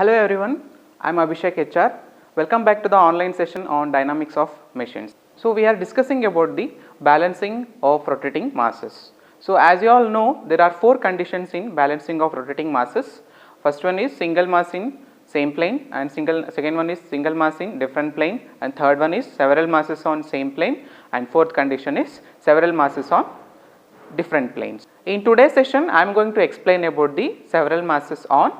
Hello everyone, I am Abhishek HR. Welcome back to the online session on dynamics of machines. So we are discussing about the balancing of rotating masses. So as you all know, there are 4 conditions in balancing of rotating masses. First one is single mass in same plane, and second one is single mass in different plane, and third one is several masses on same plane, and fourth condition is several masses on different planes. In today's session, I am going to explain about the several masses on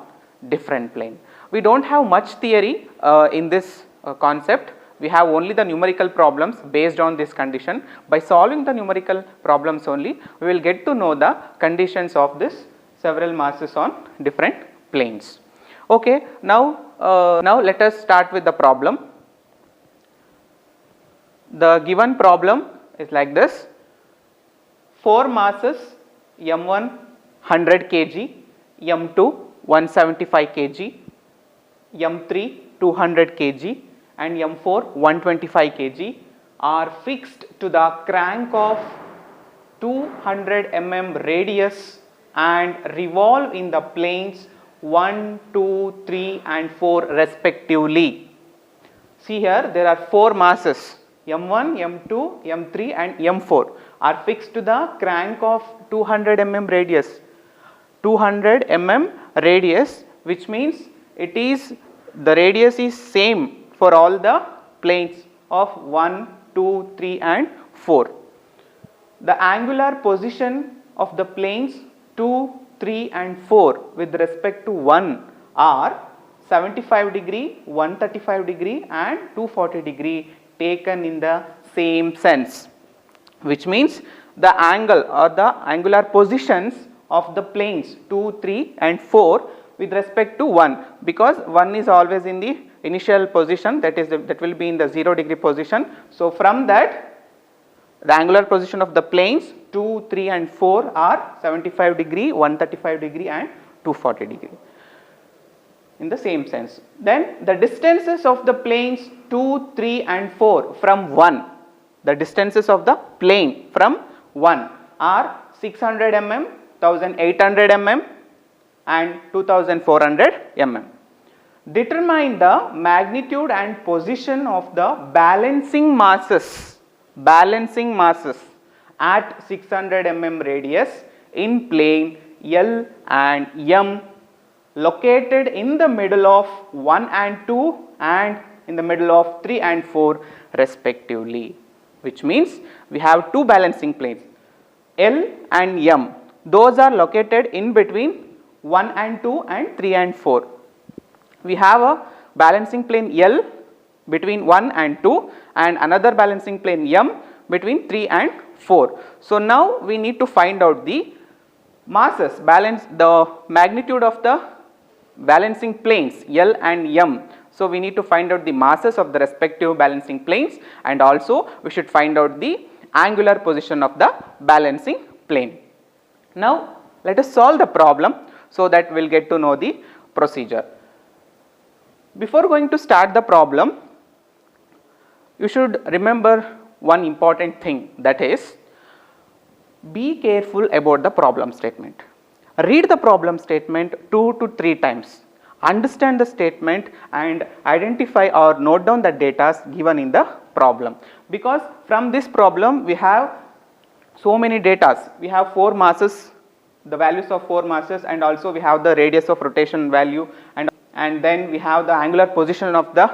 different plane. We do not have much theory in this concept. We have only the numerical problems based on this condition. By solving the numerical problems only, we will get to know the conditions of this several masses on different planes. Okay, now let us start with the problem. The given problem is like this: 4 masses M1 100 kg, M2 175 kg, M3 200 kg and M4 125 kg are fixed to the crank of 200 mm radius and revolve in the planes 1, 2, 3 and 4 respectively. See here, there are 4 masses M1, M2, M3 and M4 are fixed to the crank of 200 mm radius. 200 mm radius, which means it is the radius is same for all the planes of 1, 2, 3 and 4. The angular position of the planes 2, 3 and 4 with respect to 1 are 75 degree, 135 degree and 240 degree taken in the same sense, which means the angle or the angular positions of the planes 2, 3 and 4 with respect to 1, because 1 is always in the initial position, that will be in the 0 degree position. So from that, the angular position of the planes 2, 3 and 4 are 75 degree, 135 degree and 240 degree in the same sense. Then the distances of the planes 2, 3 and 4 from 1, the distances of the plane from 1 are 600 mm, 1800 mm and 2400 mm. Determine the magnitude and position of the balancing masses at 600 mm radius in plane L and M located in the middle of 1 and 2 and in the middle of 3 and 4 respectively, which means we have 2 balancing planes L and M. Those are located in between 1 and 2 and 3 and 4. We have a balancing plane L between 1 and 2 and another balancing plane M between 3 and 4. So now we need to find out the masses, the magnitude of the balancing planes L and M. So we need to find out the masses of the respective balancing planes, and also we should find out the angular position of the balancing plane. Now let us solve the problem so that we will get to know the procedure. Before going to start the problem, you should remember one important thing, that is, be careful about the problem statement. Read the problem statement 2 to 3 times. Understand the statement and identify or note down the data given in the problem, because from this problem we have so many data. We have 4 masses, the values of 4 masses, and also we have the radius of rotation value, and then we have the angular position of the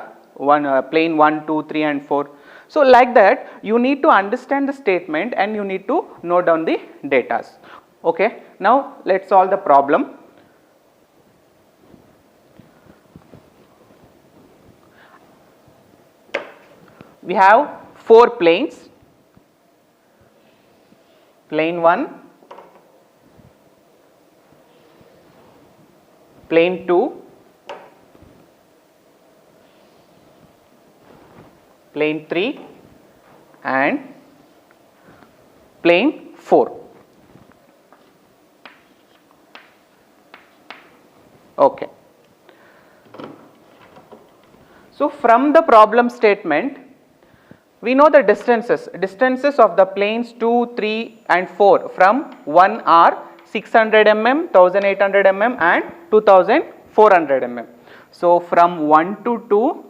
plane 1, 2, 3 and 4. So like that you need to understand the statement and you need to note down the data. Okay, now let us solve the problem. We have 4 planes, plane 1, plane 2, plane 3 and plane 4. Okay. So from the problem statement, we know the distances of the planes 2, 3 and 4 from 1 are 600 mm, 1800 mm and 2400 mm. So from 1 to 2,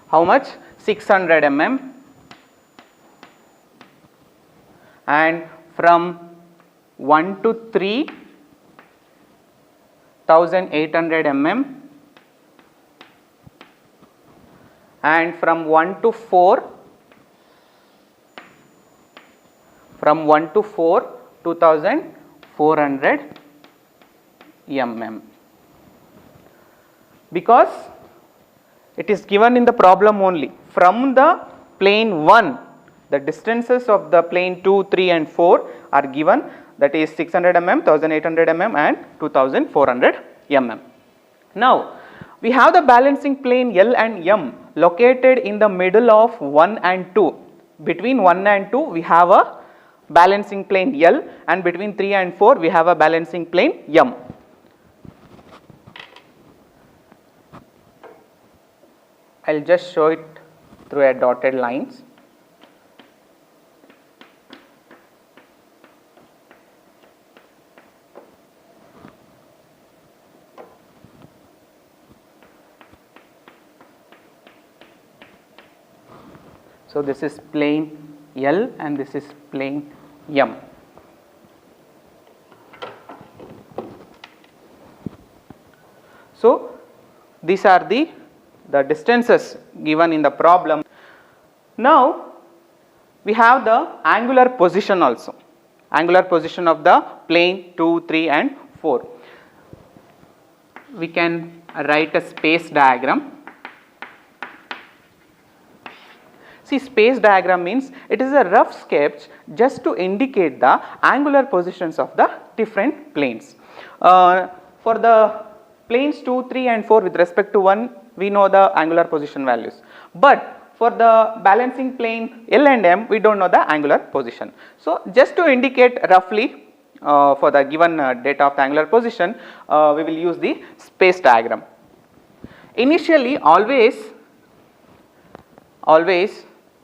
how much? 600 mm, and from 1 to 3, 1800 mm, and from 1 to 4, 2400 mm. Because it is given in the problem only. From the plane 1, the distances of the plane 2, 3 and 4 are given, that is 600 mm, 1800 mm and 2400 mm. Now, we have the balancing plane L and M located in the middle of 1 and 2. Between 1 and 2 we have a balancing plane L, and between 3 and 4 we have a balancing plane M. I will just show it through a dotted lines. So this is plane L and this is plane M. So these are the distances given in the problem. Now we have the angular position also, angular position of the plane 2, 3 and 4. We can write a space diagram. See, space diagram means it is a rough sketch just to indicate the angular positions of the different planes. For the planes 2, 3 and 4 with respect to 1, we know the angular position values, but for the balancing plane L and M we do not know the angular position. So just to indicate roughly for the given data of the angular position, we will use the space diagram. Initially always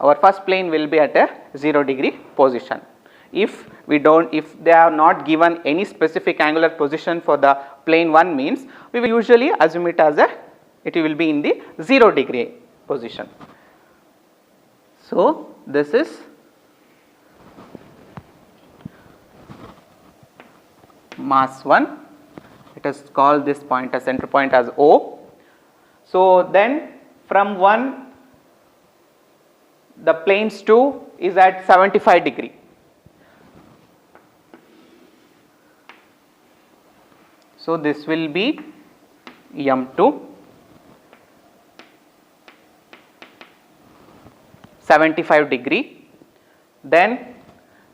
our first plane will be at a 0 degree position. If they are not given any specific angular position for the plane 1, means we will usually assume it as it will be in the 0 degree position. So this is mass 1, it is called this point as center point as O. So then from 1 the planes 2 is at 75 degree. So this will be M2, 75 degree. Then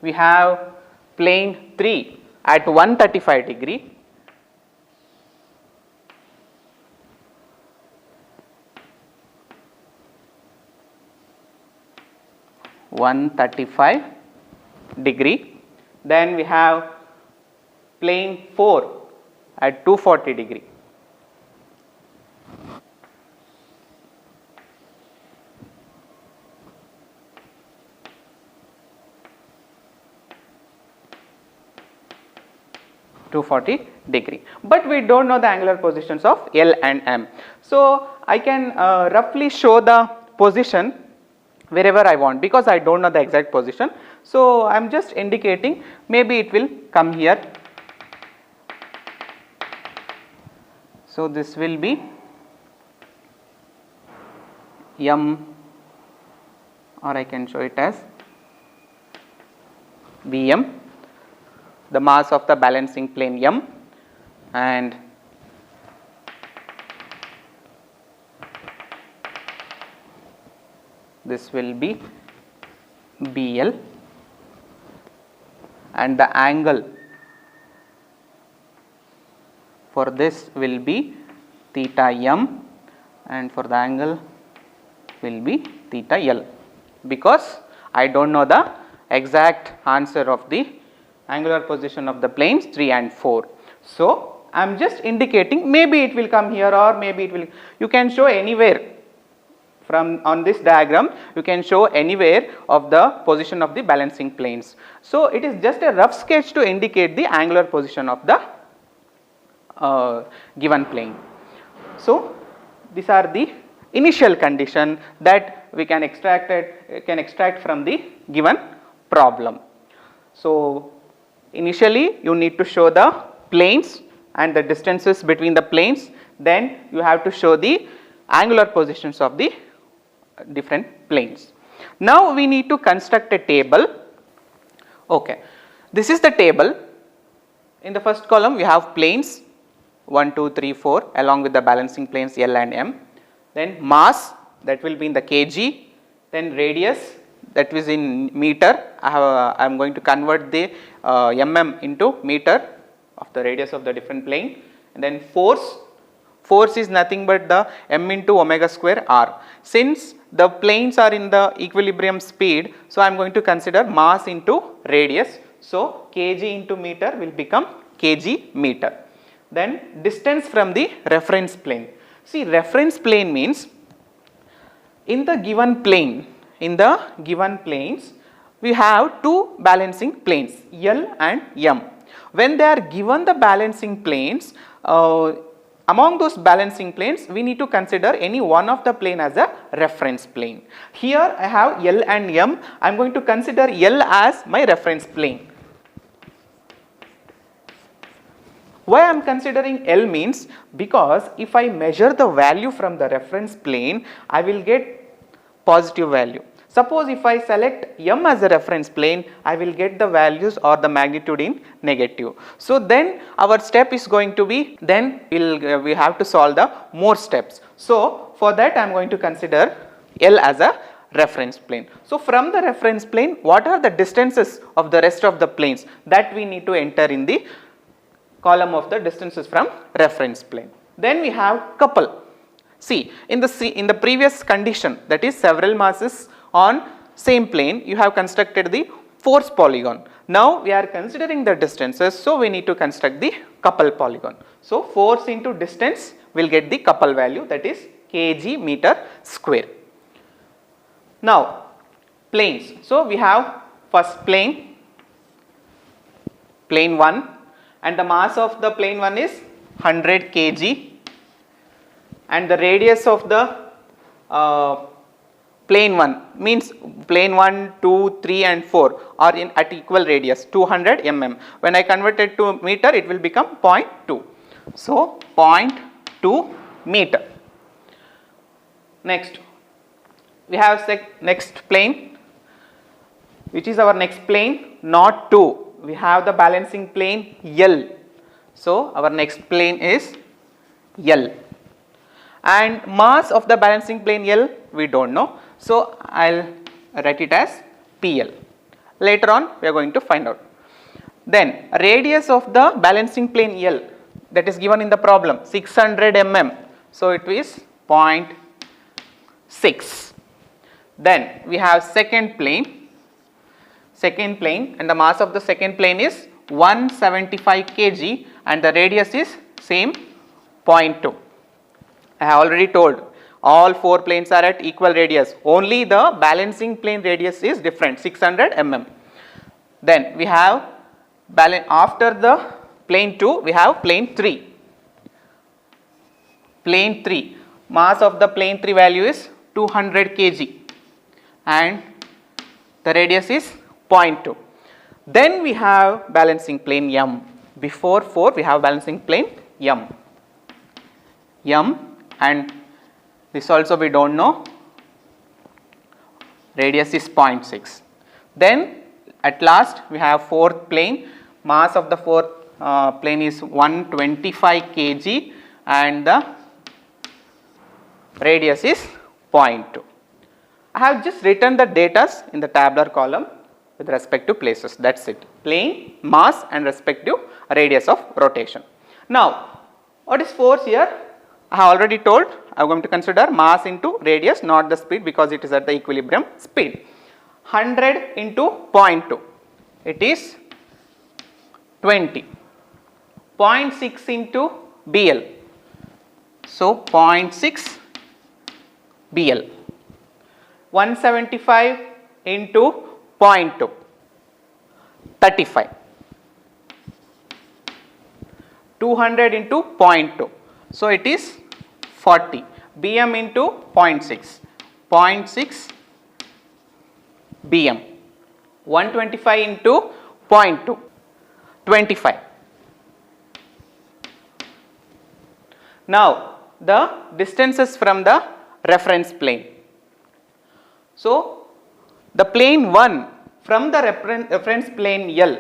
we have plane 3 at 135 degree. Then we have plane 4 at 240 degree. But we do not know the angular positions of L and M. So I can roughly show the position wherever I want, because I do not know the exact position. So I am just indicating, maybe it will come here. So this will be M, or I can show it as Vm, the mass of the balancing plane M, and this will be BL, and the angle for this will be theta M, and for the angle will be theta L, because I do not know the exact answer of the angular position of the planes 3 and 4. So I am just indicating, maybe it will come here or maybe it will, you can show anywhere from on this diagram you can show anywhere of the position of the balancing planes. So it is just a rough sketch to indicate the angular position of the given plane. So these are the initial condition that we can extract from the given problem. So initially you need to show the planes and the distances between the planes, then you have to show the angular positions of the different planes. Now we need to construct a table. Okay, this is the table. In the first column we have planes 1, 2, 3, 4 along with the balancing planes L and M, then mass that will be in the kg, then radius that is in meter. I am going to convert the mm into meter of the radius of the different plane, and then force is nothing but the m into omega square r. Since the planes are in the equilibrium speed, so I am going to consider mass into radius. So kg into meter will become kg meter. Then distance from the reference plane. See, reference plane means in the given plane, in the given planes we have two balancing planes L and M. When they are given the balancing planes, among those balancing planes we need to consider any one of the plane as a reference plane. Here I have L and M. I am going to consider L as my reference plane. Why I am considering L means because if I measure the value from the reference plane, I will get positive value. Suppose if I select M as a reference plane, I will get the values or the magnitude in negative. So then our step is going to be, then we have to solve the more steps. So for that I am going to consider L as a reference plane. So from the reference plane, what are the distances of the rest of the planes that we need to enter in the column of the distances from reference plane. Then we have couple. See, in the previous condition, that is several masses on same plane, you have constructed the force polygon. Now we are considering the distances, so we need to construct the couple polygon. So force into distance will get the couple value, that is kg meter square. Now planes. So we have first plane, plane 1, and the mass of the plane 1 is 100 kg, and the radius of the plane 1 means plane 1, 2, 3 and 4 are at equal radius 200 mm. When I convert it to meter, it will become 0.2. So 0.2 meter. Next we have next plane, which is our next plane, not 2. We have the balancing plane L. So our next plane is L, and mass of the balancing plane L we don't know. So I'll write it as PL. Later on we are going to find out. Then radius of the balancing plane L, that is given in the problem, 600 mm. So it is 0.6. Then we have second plane, and the mass of the second plane is 175 kg and the radius is same 0.2. I have already told all 4 planes are at equal radius, only the balancing plane radius is different, 600 mm. Then we have after the plane 2 we have plane 3. Plane 3, mass of the plane 3 value is 200 kg and the radius is 0.2. Then we have balancing plane M. Before 4 we have balancing plane M, and this also we don't know, radius is 0.6. Then at last we have fourth plane, mass of the fourth plane is 125 kg and the radius is 0.2. I have just written the data in the tabular column with respect to places, that is it, plane, mass and respective radius of rotation. Now what is force here? I have already told, I am going to consider mass into radius, not the speed, because it is at the equilibrium speed. 100 into 0.2, it is 20. 0.6 into BL, so 0.6 BL. 175 into 0.2, 35. 200 into 0.2, so it is 40. Bm into 0.6, 0.6 Bm. 125 into 0.2, 25. Now the distances from the reference plane. So the plane 1 from the reference plane L,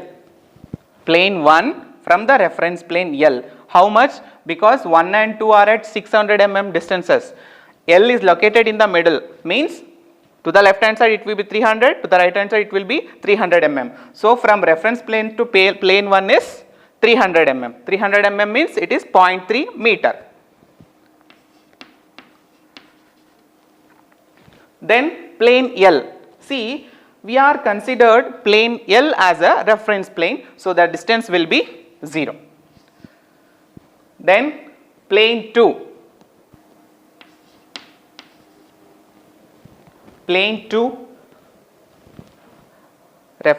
plane 1 from the reference plane L, how much? Because 1 and 2 are at 600 mm distances. L is located in the middle, means to the left hand side it will be 300, to the right hand side it will be 300 mm. So from reference plane to plane 1 is 300 mm. 300 mm means it is 0.3 meter. Then plane L. See, we are considered plane L as a reference plane, so the distance will be 0. Then plane 2. Plane 2,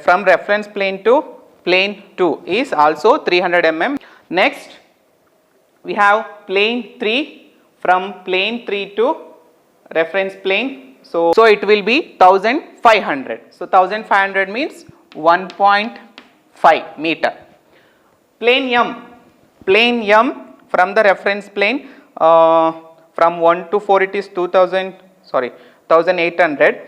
from reference plane to plane 2 is also 300 mm. Next we have plane 3, from plane 3 to reference plane. So it will be 1500. So 1500 means 1.5 meter. Plane M from the reference plane, from 1 to 4 it is 1800.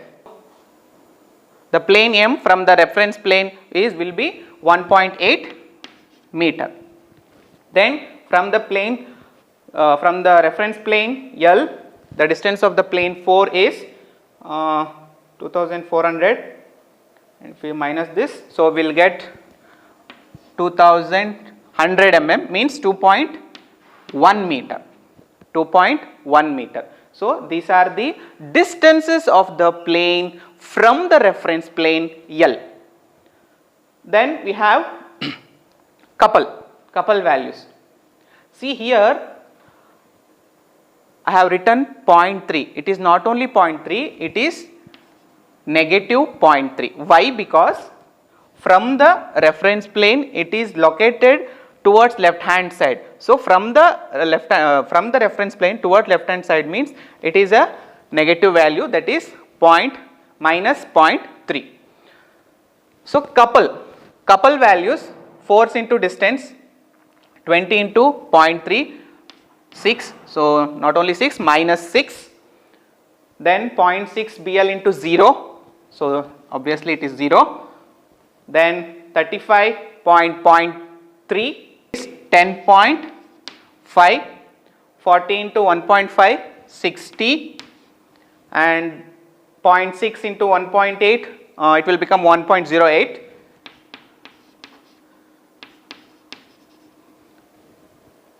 The plane M from the reference plane will be 1.8 meter. Then from the reference plane L, the distance of the plane 4 is 2400, and if we minus this, so we will get 2100 mm means 2.1 meter. 2.1 meter. So these are the distances of the plane from the reference plane L. Then we have couple values. See here, I have written 0.3. It is not only 0.3, it is negative 0.3. Why? Because from the reference plane it is located towards left hand side. So from the reference plane towards left hand side means it is a negative value, that is minus 0.3. So couple values, force into distance, 20 into 0.3, 6. So not only 6, minus 6. Then 0.6 BL into 0. So obviously it is 0. Then 35.3 is 10.5. 40 into 1.5, 60. And 0.6 into 1.8, it will become 1.08.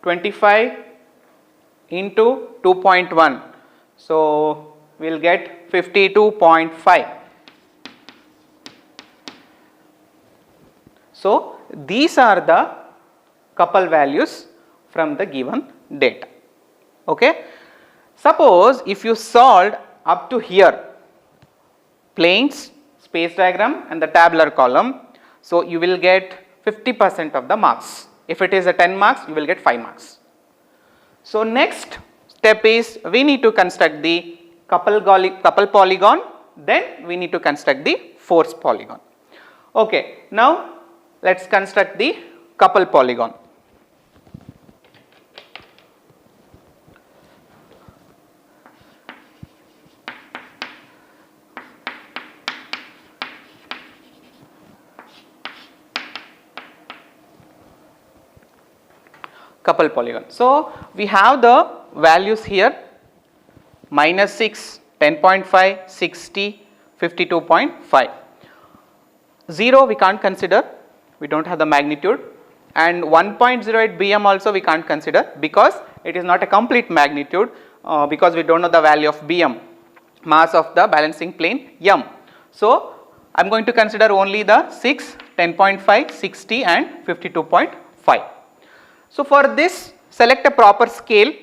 25 into 2.1, so we will get 52.5. So these are the couple values from the given data. Okay. Suppose if you solved up to here, planes, space diagram and the tabular column, so you will get 50% of the marks. If it is a 10 marks, you will get 5 marks. So next step is we need to construct the couple polygon, then we need to construct the force polygon. Okay, now let us construct the couple polygon. Couple polygon. So we have the values here, minus 6, 10.5, 60, 52.5. 0 we can't consider, we don't have the magnitude, and 1.08 BM also we can't consider because it is not a complete magnitude, because we don't know the value of BM, mass of the balancing plane M. So I am going to consider only the 6, 10.5, 60 and 52.5. So for this, select a proper scale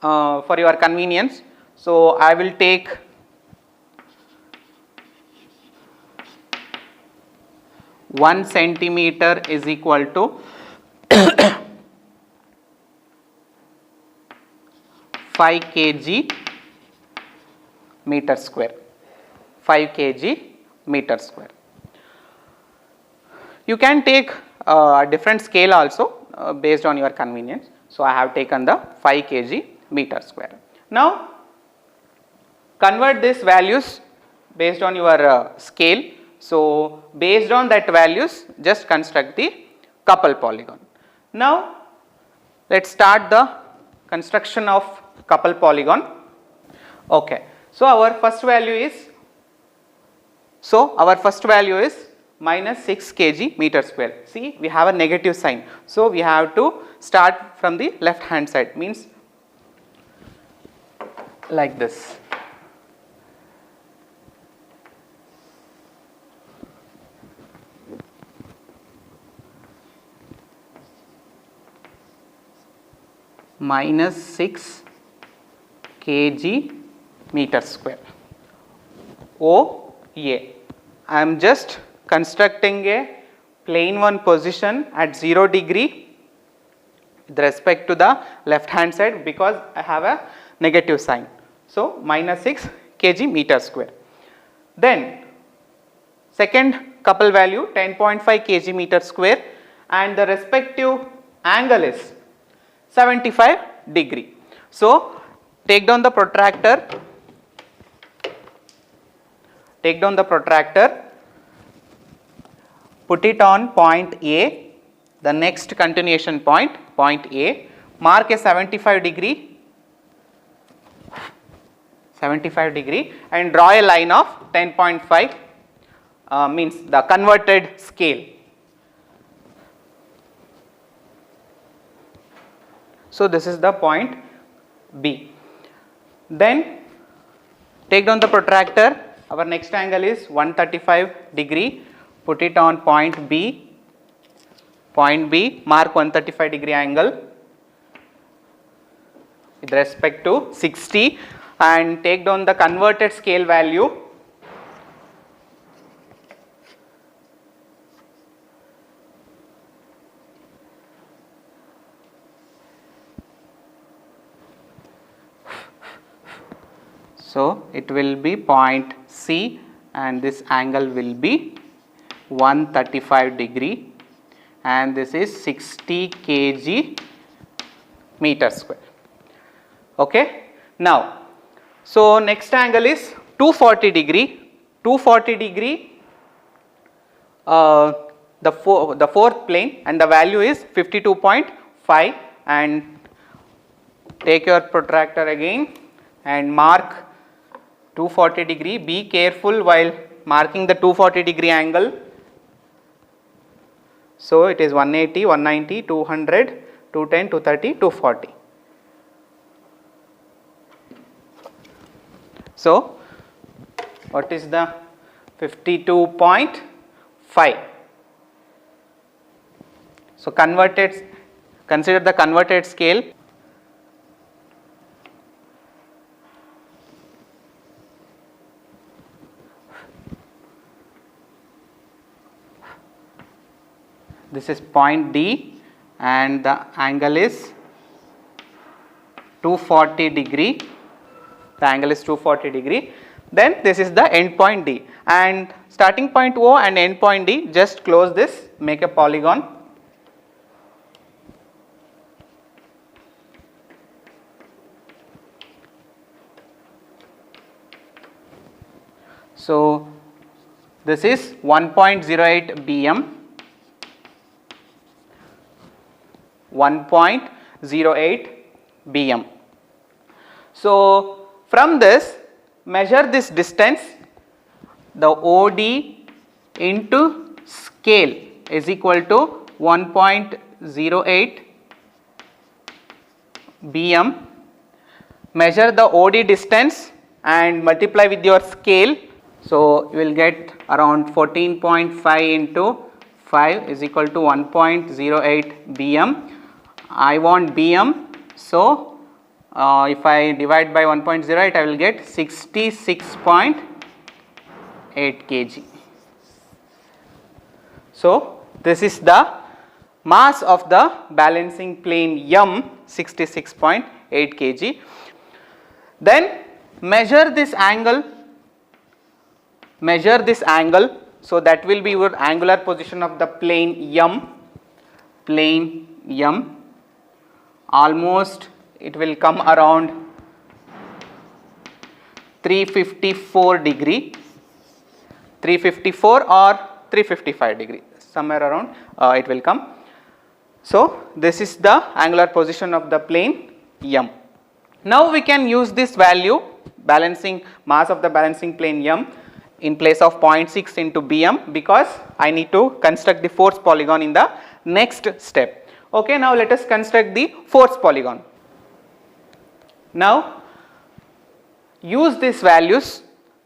for your convenience. So I will take 1 centimeter is equal to 5 kg meter square. 5 kg meter square. You can take a different scale also based on your convenience. So, I have taken the 5 kg meter square. Now, convert these values based on your scale. So, based on that values just construct the couple polygon. Now, let us start the construction of couple polygon. Okay. So, our first value is minus 6 kg meter square. See, we have a negative sign. So, we have to start from the left hand side, means like this. Minus 6 kg meter square. OA. I am just constructing a plane one position at 0 degree with respect to the left hand side because I have a negative sign. So, minus 6 kg meter square. Then second couple value 10.5 kg meter square and the respective angle is 75 degree. So, take down the protractor, put it on point A, the next continuation point, point A, mark a 75 degree and draw a line of 10.5 means the converted scale. So, this is the point B. Then take down the protractor, our next angle is 135 degree, put it on point B, mark 135 degree angle with respect to 60 and take down the converted scale value. So, it will be point C and this angle will be 135 degree and this is 60 kg meter square. Okay. Now, so next angle is 240 degree, the fourth plane and the value is 52.5 and take your protractor again and mark 240 degree. Be careful while marking the 240 degree angle. So, it is 180, 190, 200, 210, 230, 240. So, what is the 52.5? So, consider the converted scale. This is point D and the angle is 240 degree. The angle is 240 degree. Then this is the end point D and starting point O and end point D, just close this, make a polygon. So, this is 1.08 bm. 1.08 bm. So, from this measure this distance, the OD into scale is equal to 1.08 bm. Measure the OD distance and multiply with your scale. So, you will get around 14.5 into 5 is equal to 1.08 bm. I want bm. So, if I divide by 1.08, I will get 66.8 kg. So this is the mass of the balancing plane M, 66.8 kg. Then measure this angle, so that will be your angular position of the plane M, almost it will come around 354 degree, 354 or 355 degree, somewhere around it will come. So this is the angular position of the plane M. Now we can use this value, balancing mass of the balancing plane M, in place of 0.6 into Bm, because I need to construct the force polygon in the next step. Okay, now let us construct the force polygon. Now use these values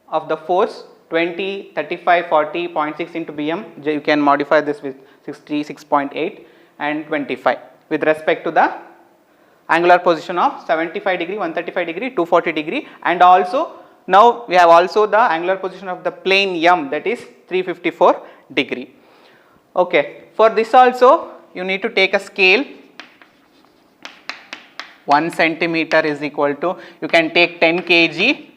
of the force 20, 35, 40, 0.6 into Bm. You can modify this with 66.8 and 25 with respect to the angular position of 75 degree, 135 degree, 240 degree, and also now we have also the angular position of the plane M, that is 354 degree. Okay, for this also you need to take a scale. 1 centimeter is equal to, you can take 10 kg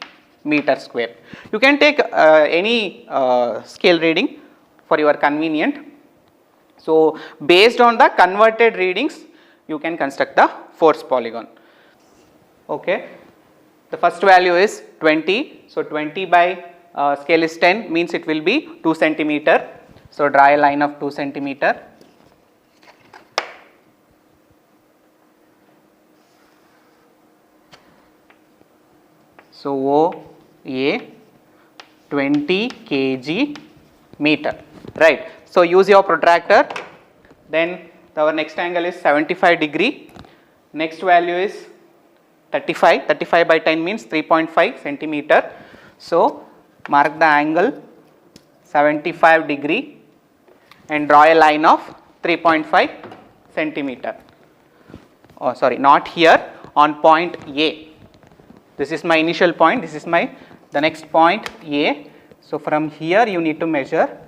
meter square. You can take any scale reading for your convenient. So based on the converted readings you can construct the force polygon. Okay, the first value is 20. So 20 by scale is 10, means it will be 2 centimeter. So draw a line of 2 centimeter. So OA 20 kg meter, right. So use your protractor. Then our next angle is 75 degree. Next value is 35. 35 by 10 means 3.5 centimeter. So mark the angle 75 degree and draw a line of 3.5 centimeter. Oh sorry, not here, on point A. This is my initial point, this is the next point A. So from here you need to measure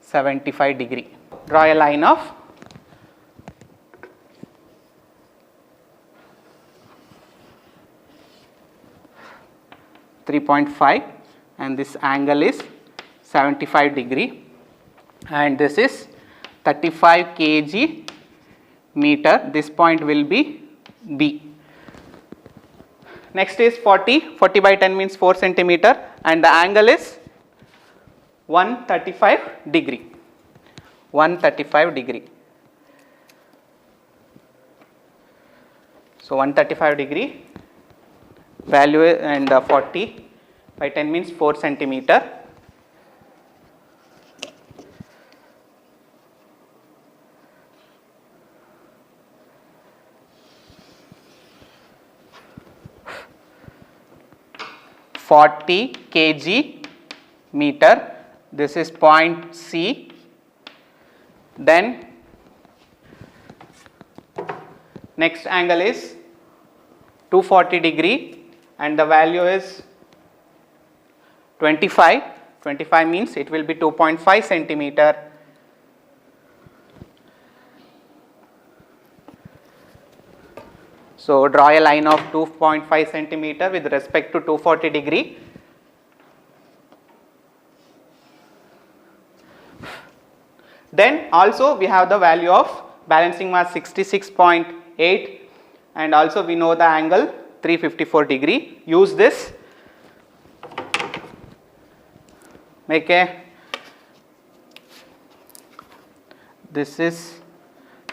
75 degree. Draw a line of 3.5 and this angle is 75 degree and this is 35 kg meter. This point will be B. Next is 40. 40 by 10 means 4 centimeter and the angle is 135 degree. 135 degree. So 135 degree value and 40 by 10 means 4 centimeter. (40 kg meter). This is point C. Then next angle is 240 degree and the value is 25. 25 means it will be 2.5 centimeter. So draw a line of 2.5 centimeter with respect to 240 degree. Then also we have the value of balancing mass 66.8 and also we know the angle 354 degree. Use this. Make a, this is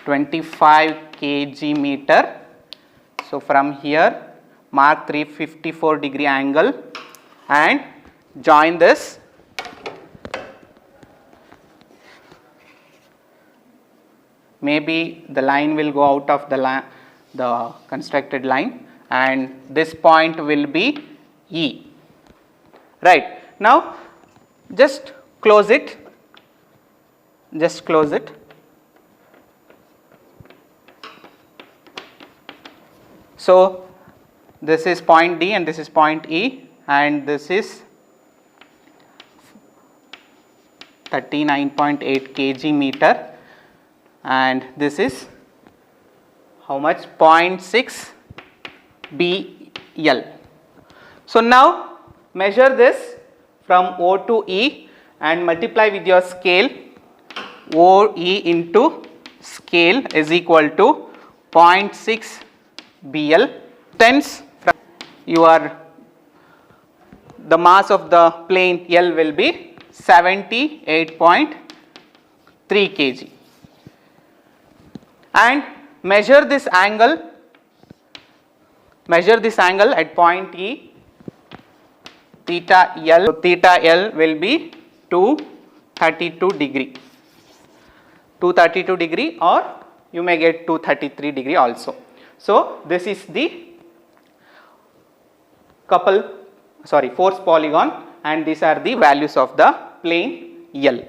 25 kg meter. So from here mark 354 degree angle and join this. Maybe the line will go out of the constructed line and this point will be E. Right. Now just close it. Just close it. So this is point D and this is point E and this is 39.8 kg meter, and this is how much? 0.6 BL. So now measure this from O to E and multiply with your scale. OE into scale is equal to 0.6 BL. Hence the mass of the plane L will be 78.3 kg. And measure this angle at point E, theta L. So theta L will be 232 degree. 232 degree, or you may get 233 degree also. So this is the force polygon, and these are the values of the plane L.